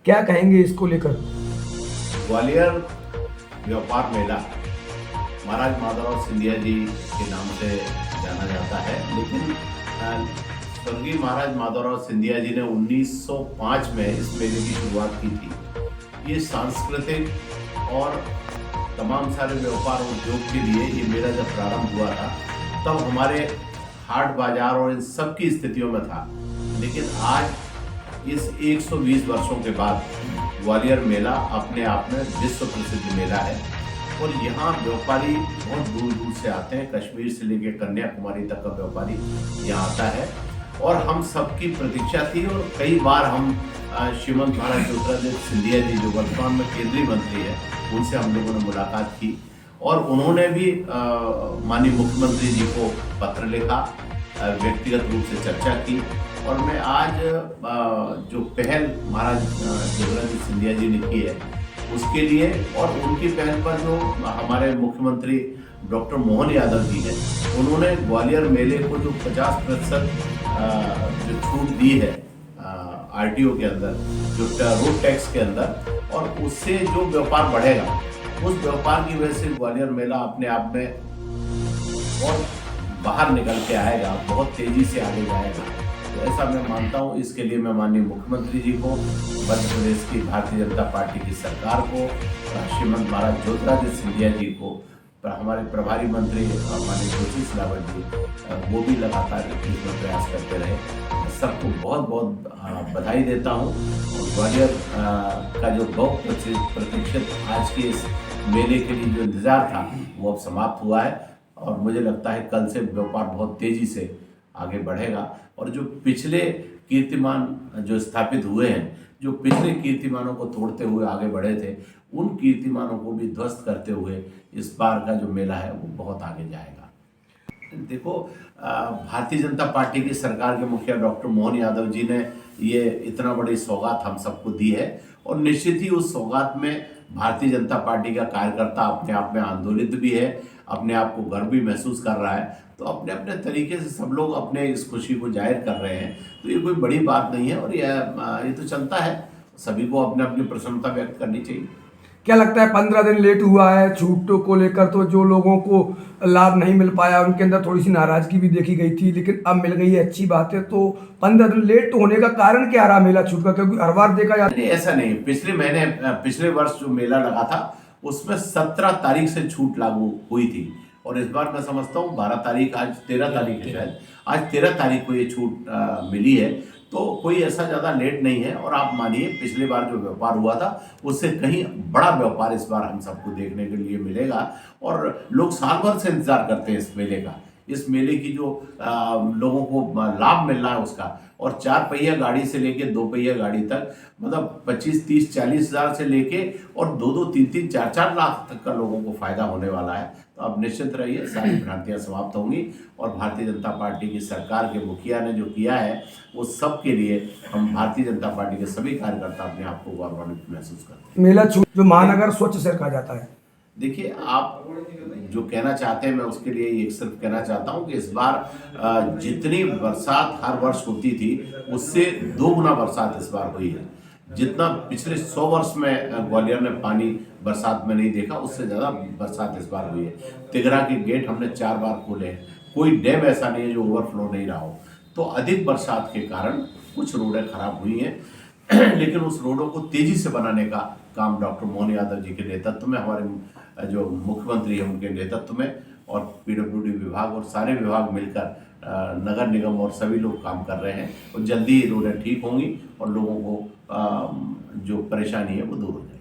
क्या कहेंगे इसको लेकर? ग्वालियर व्यापार मेला महाराज माधवराव सिंधिया जी के नाम से जाना जाता है, लेकिन स्वर्गीय महाराज माधवराव सिंधिया जी ने 1905 में इस मेले की शुरुआत की थी। ये सांस्कृतिक और तमाम सारे व्यापार उद्योग के लिए ये मेला जब प्रारंभ हुआ था तब हमारे हाट बाजार और इन सब की स्थितियों में था, लेकिन आज इस 120 वर्षों के बाद ग्वालियर मेला अपने आप में विश्व प्रसिद्ध मेला है और यहाँ व्यापारी बहुत दूर दूर से आते हैं। कश्मीर से लेकर कन्याकुमारी तक का व्यापारी यहाँ आता है और हम सबकी प्रतीक्षा थी और कई बार हम श्रीमंत महाराज ज्योतिरादित्य सिंधिया जी जो वर्तमान में केंद्रीय मंत्री है उनसे हम लोगों ने मुलाकात की और उन्होंने भी माननीय मुख्यमंत्री जी को पत्र लिखा, व्यक्तिगत रूप से चर्चा की और मैं आज जो पहल महाराज ज्योतिरादित्य सिंधिया जी ने की है उसके लिए और उनकी पहल पर जो हमारे मुख्यमंत्री डॉक्टर मोहन यादव जी हैं उन्होंने ग्वालियर मेले को जो 50% जो छूट दी है आरटीओ के अंदर, जो रोड टैक्स के अंदर, और उससे जो व्यापार बढ़ेगा उस व्यापार की वजह से ग्वालियर मेला अपने आप में और बाहर निकल के आएगा, बहुत तेजी से आगे जाएगा। तो ऐसा मैं मानता हूँ। इसके लिए मैं माननीय मुख्यमंत्री जी को, मध्य प्रदेश की भारतीय जनता पार्टी की सरकार को, श्रीमंत महाराज ज्योतिरादित्य सिंधिया जी को, हमारे प्रभारी मंत्री माननीय जोशी सिलावट जी, वो भी लगातार इसमें प्रयास करते रहे। सबको बहुत बहुत बधाई देता हूँ। और ग्वालियर का जो बहुत प्रतीक्षित आज के इस मेले के लिए जो इंतज़ार था वो अब समाप्त हुआ है और मुझे लगता है कल से व्यापार बहुत तेज़ी से आगे बढ़ेगा और जो पिछले कीर्तिमान जो स्थापित हुए हैं, जो पिछले कीर्तिमानों को तोड़ते हुए आगे बढ़े थे, उन कीर्तिमानों को भी ध्वस्त करते हुए इस बार का जो मेला है वो बहुत आगे जाएगा। देखो, भारतीय जनता पार्टी की सरकार के मुखिया डॉक्टर मोहन यादव जी ने ये इतना बड़ी सौगात हम सबको दी है और निश्चित ही उस सौगात में भारतीय जनता पार्टी का कार्यकर्ता अपने आप में आंदोलित भी है, अपने आप को गर्व भी महसूस कर रहा है। तो अपने अपने तरीके से सब लोग अपने इस खुशी को जाहिर कर रहे हैं, तो ये कोई बड़ी बात नहीं है और ये तो चलता है। सभी को अपने अपनी प्रसन्नता व्यक्त करनी चाहिए। क्या लगता है 15 दिन लेट हुआ है छूट को लेकर, तो जो लोगों को लाभ नहीं मिल पाया उनके अंदर थोड़ी सी नाराजगी भी देखी गई थी, लेकिन अब मिल गई है, अच्छी बात है। तो 15 दिन लेट होने का कारण क्या रहा मेला छूट का? क्योंकि हर बार देखा जाता है ऐसा नहीं। पिछले वर्ष जो मेला लगा था उसमें 17 तारीख से छूट लागू हुई थी और इस बार मैं समझता हूँ 12 तारीख, आज 13 तारीख है शायद, आज 13 तारीख को ये छूट मिली है। तो कोई ऐसा ज़्यादा लेट नहीं है और आप मानिए पिछले बार जो व्यापार हुआ था उससे कहीं बड़ा व्यापार इस बार हम सबको देखने के लिए मिलेगा और लोग साल भर से इंतजार करते हैं इस मेले का, इस मेले की जो लोगों को लाभ मिल रहा है उसका। और 4 पहिया गाड़ी से लेके 2 पहिया गाड़ी तक, मतलब 25, 30, 40 हज़ार से लेके और 2-2, 3-3, 4-4 लाख तक का लोगों को फायदा होने वाला है। तो अब निश्चिंत रहिए, सारी भ्रांतियां समाप्त होंगी और भारतीय जनता पार्टी की सरकार के मुखिया ने जो किया है वो सब के लिए हम भारतीय जनता पार्टी के सभी कार्यकर्ता अपने आप को गौरवान्वित महसूस करते हैं। मेला छूट जो महानगर स्वच्छ शहर कहा जाता है, देखिए, आप जो कहना चाहते हैं मैं उसके लिए ये सिर्फ कहना चाहता हूँ कि इस बार जितनी बरसात हर वर्ष होती थी उससे 2 गुना बरसात इस बार हुई है। जितना पिछले 100 वर्ष में ग्वालियर ने पानी बरसात में नहीं देखा उससे ज़्यादा बरसात इस बार हुई है। तिगरा के गेट हमने 4 बार खोले हैं, कोई डैम ऐसा नहीं है जो ओवरफ्लो नहीं रहा हो। तो अधिक बरसात के कारण कुछ रोडें खराब हुई हैं लेकिन उस रोडों को तेजी से बनाने का काम डॉक्टर मोहन यादव जी के नेतृत्व में, हमारे जो मुख्यमंत्री हैं उनके नेतृत्व में और पीडब्ल्यूडी विभाग और सारे विभाग मिलकर नगर निगम और सभी लोग काम कर रहे हैं और जल्दी रोडें ठीक होंगी और लोगों को जो परेशानी है वो दूर हो जाएगी।